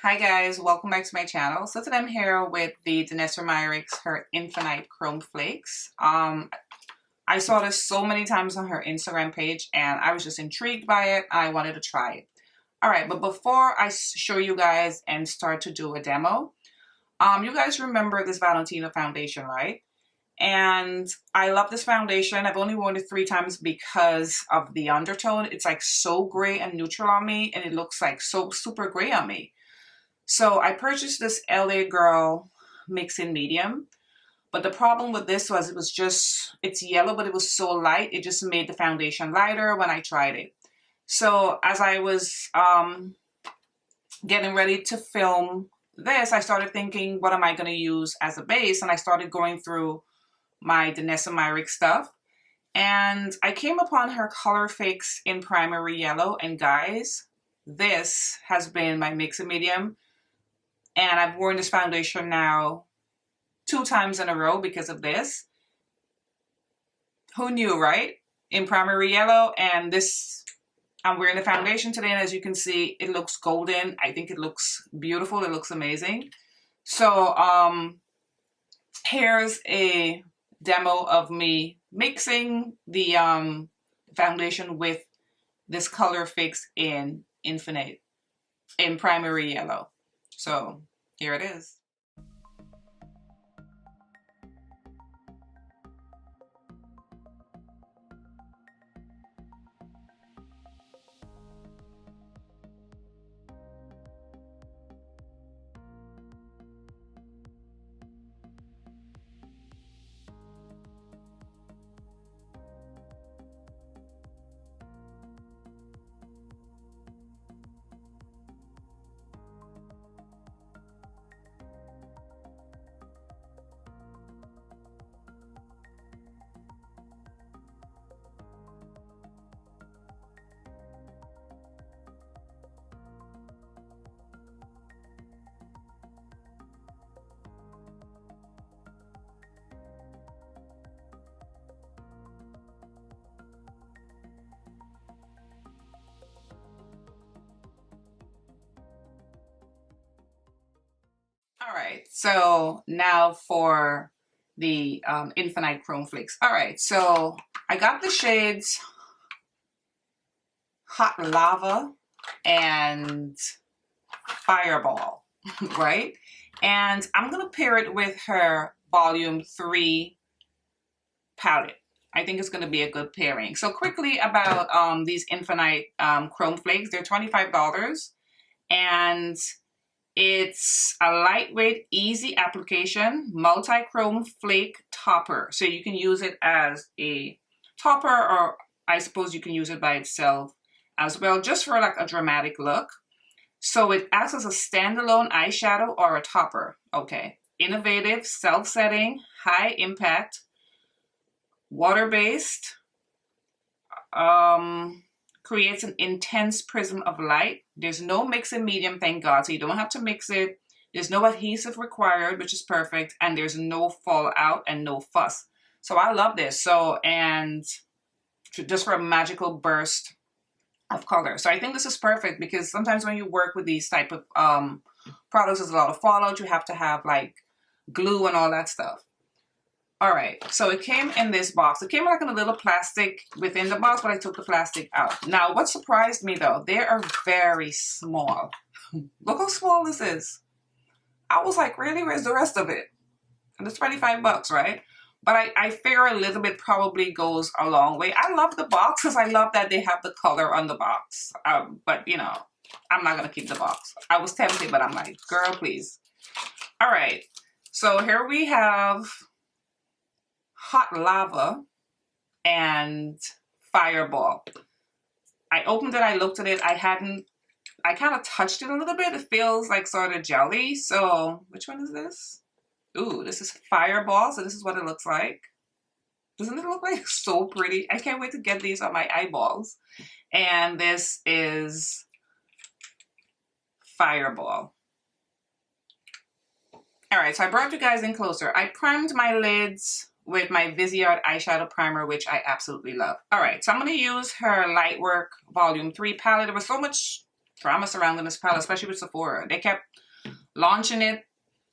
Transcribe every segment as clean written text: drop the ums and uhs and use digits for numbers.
Hi guys, welcome back to my channel. So today I'm here with the Danessa Myricks, her Infinite Chrome Flakes. I saw this so many times on her Instagram page and I was just intrigued by it. I wanted to try it. Alright, but before I show you guys and start to do a demo, you guys remember this Valentino foundation, right? And I love this foundation. I've only worn it 3 times because of the undertone. It's like so gray and neutral on me, and it looks like so super gray on me. So I purchased this LA Girl mix in medium, but the problem with this was it's yellow, but it was so light, it just made the foundation lighter when I tried it. So as I was getting ready to film this, I started thinking, what am I going to use as a base? And I started going through my Danessa Myricks stuff, and I came upon her Color Fix in Primary Yellow. And guys, this has been my mix in medium, and I've worn this foundation now 2 times in a row because of this. Who knew, right? In Primary Yellow, and this, I'm wearing the foundation today, and as you can see, it looks golden. I think it looks beautiful. It looks amazing. So here's a demo of me mixing the foundation with this Color Fix in Infinite in Primary Yellow. So here it is. All right, so now for the Infinite Chrome Flakes. All right, so I got the shades Hot Lava and Fireball, right? And I'm gonna pair it with her Volume 3 palette. I think it's gonna be a good pairing. So quickly about these Infinite Chrome Flakes, they're $25, and it's a lightweight, easy application, multi-chrome flake topper. So you can use it as a topper, or I suppose you can use it by itself as well, just for like a dramatic look. So it acts as a standalone eyeshadow or a topper. Okay. Innovative, self-setting, high impact, water-based, creates an intense prism of light. There's no mix in medium, thank God, so you don't have to mix it. There's no adhesive required, which is perfect, and there's no fallout and no fuss. So I love this. So, and just for a magical burst of color. So I think this is perfect, because sometimes when you work with these type of products, there's a lot of fallout. You have to have like glue and all that stuff. All right, so it came in this box. It came like in a little plastic within the box, but I took the plastic out. Now, what surprised me though, they are very small. Look how small this is. I was like, really, where's the rest of it? And it's 25 bucks, right? But I figure a little bit probably goes a long way. I love the box because I love that they have the color on the box. But you know, I'm not gonna keep the box. I was tempted, but I'm like, girl, please. All right, so here we have Hot Lava and Fireball. I opened it, I looked at it, I kind of touched it a little bit. It feels like sort of jelly. So which one is this? Ooh, this is Fireball. So this is what it looks like. Doesn't it look like so pretty? I can't wait to get these on my eyeballs. And this is Fireball. All right, so I brought you guys in closer. I primed my lids with my Viseart eyeshadow primer, which I absolutely love. All right, so I'm going to use her Lightwork Volume 3 palette. There was so much drama surrounding this palette, especially with Sephora. They kept launching it,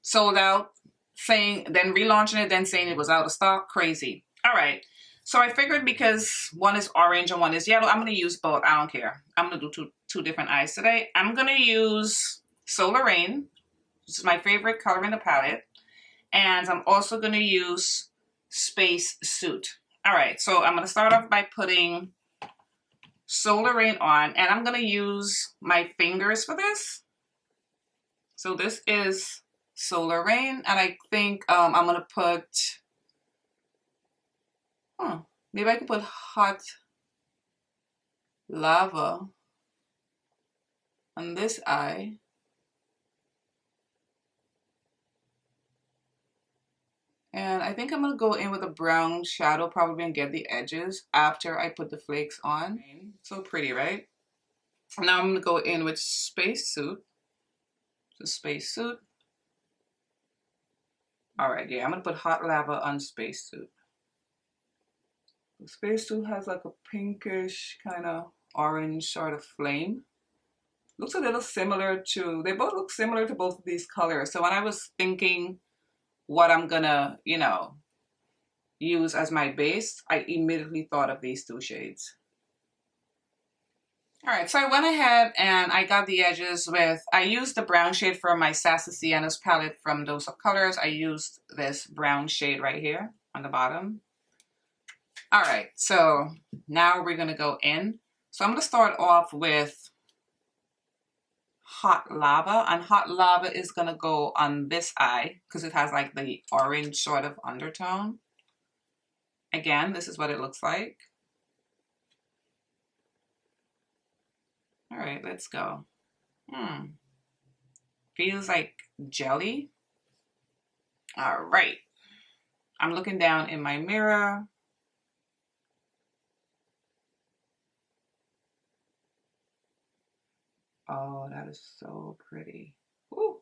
sold out, saying, then relaunching it, then saying it was out of stock. Crazy. All right. So I figured because one is orange and one is yellow, I'm going to use both. I don't care. I'm going to do two different eyes today. I'm going to use Solar Rain. This is my favorite color in the palette. And I'm also going to use Space Suit. All right. So I'm going to start off by putting Solar Rain on. And I'm going to use my fingers for this. So this is Solar Rain. And I think I'm going to put... maybe I can put Hot Lava on this eye. And I think I'm going to go in with a brown shadow probably and get the edges after I put the flakes on. So pretty, right? Now I'm going to go in with Space Suit. So Space Suit. Alright, yeah, I'm going to put Hot Lava on Space Suit. Space Suit has like a pinkish kind of orange sort of flame. Looks a little similar to, they both look similar to both of these colors. So when I was thinking what I'm gonna, you know, use as my base, I immediately thought of these two shades. All right, so I went ahead and I got the edges with, I used the brown shade for my Sassy Sienna's palette from Dose of Colors. I used this brown shade right here on the bottom. All right, so now we're gonna go in. So I'm gonna start off with Hot Lava, and Hot Lava is gonna go on this eye because it has like the orange sort of undertone. Again, this is what it looks like. All right, let's go. Feels like jelly. All right, I'm looking down in my mirror. Oh, that is so pretty. Ooh.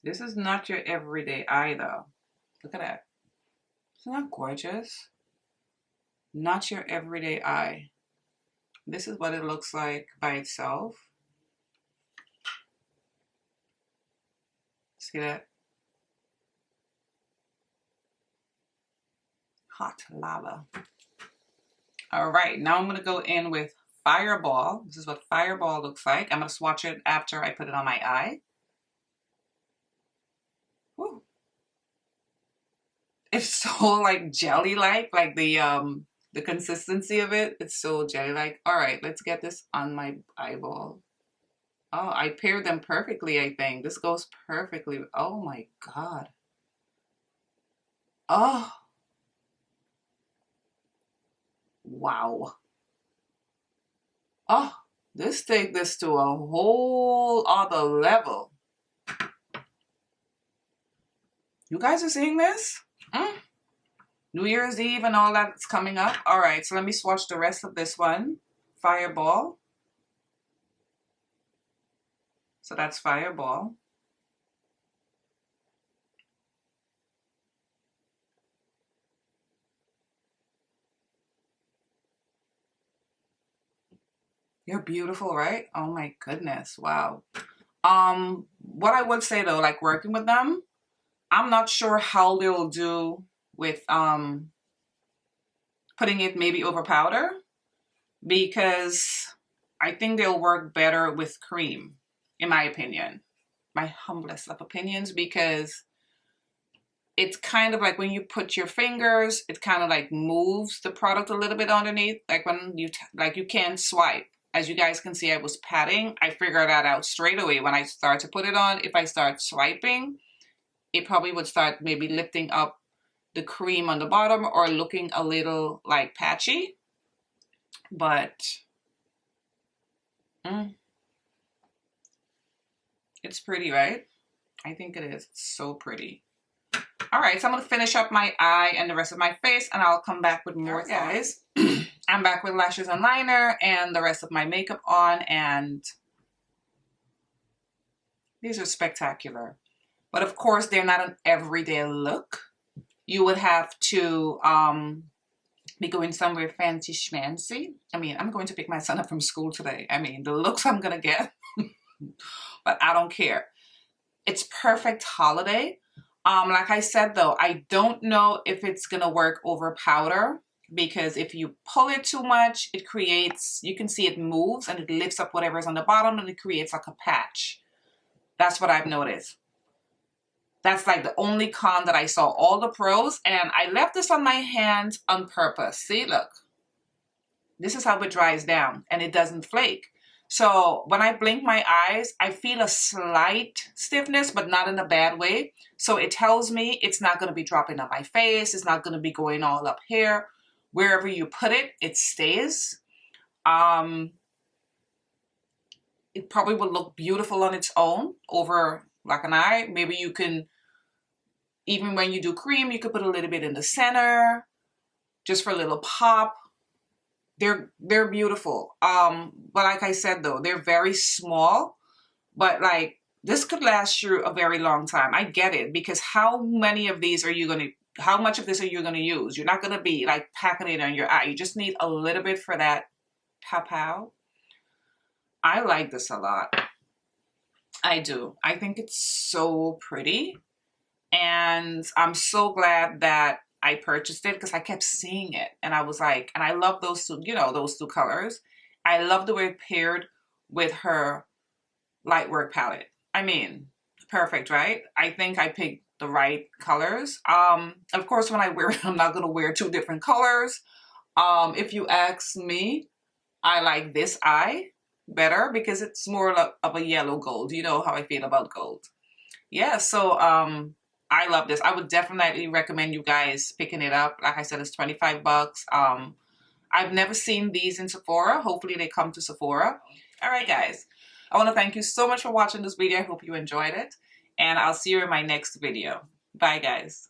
This is not your everyday eye though. Look at that. Isn't that gorgeous? Not your everyday eye. This is what it looks like by itself. See that? Hot Lava. All right, now I'm gonna go in with Fireball. This is what Fireball looks like. I'm going to swatch it after I put it on my eye. Woo. It's so like jelly-like, like the consistency of it. It's so jelly-like. All right, let's get this on my eyeball. Oh, I paired them perfectly, I think. This goes perfectly. Oh my God. Oh. Wow. Oh, this take this to a whole other level. You guys are seeing this? New Year's Eve and all that's coming up. All right, so let me swatch the rest of this one. Fireball. So that's Fireball. You're beautiful, right? Oh my goodness. Wow. What I would say though, like working with them, I'm not sure how they'll do with putting it maybe over powder, because I think they'll work better with cream, in my opinion. My humblest of opinions, because it's kind of like when you put your fingers, it kind of like moves the product a little bit underneath. Like when you, you can't swipe. As you guys can see, I was patting. I figured that out straight away when I start to put it on. If I start swiping, it probably would start maybe lifting up the cream on the bottom or looking a little like patchy. But it's pretty, right? I think it is. It's so pretty. All right, so I'm going to finish up my eye and the rest of my face, and I'll come back with more, guys. I'm back with lashes and liner and the rest of my makeup on, and these are spectacular. But of course, they're not an everyday look. You would have to be going somewhere fancy schmancy. I mean, I'm going to pick my son up from school today. I mean, the looks I'm gonna get, but I don't care. It's perfect holiday. Like I said though, I don't know if it's gonna work over powder, because if you pull it too much, it creates, you can see it moves and it lifts up whatever's on the bottom and it creates like a patch. That's what I've noticed. That's like the only con that I saw. All the pros, and I left this on my hand on purpose. See, look. This is how it dries down and it doesn't flake. So when I blink my eyes, I feel a slight stiffness, but not in a bad way. So it tells me it's not going to be dropping on my face. It's not going to be going all up here. Wherever you put it, it stays. It probably will look beautiful on its own over like an eye. Maybe you can, even when you do cream, you could put a little bit in the center just for a little pop. They're beautiful. But like I said though, they're very small, but like this could last you a very long time. I get it, because how many of these are you going to, how much of this are you going to use? You're not going to be like packing it on your eye. You just need a little bit for that pow. I like this a lot. I do. I think it's so pretty. And I'm so glad that I purchased it, because I kept seeing it and I was like, and I love those two, you know, those two colors. I love the way it paired with her light work palette. I mean, perfect, right? I think I picked the right colors. Of course, when I wear it, I'm not going to wear two different colors. If you ask me, I like this eye better because it's more of a yellow gold. You know how I feel about gold. Yeah, so I love this. I would definitely recommend you guys picking it up. Like I said, it's 25 bucks. I've never seen these in Sephora. Hopefully they come to Sephora. All right, guys. I want to thank you so much for watching this video. I hope you enjoyed it. And I'll see you in my next video. Bye, guys.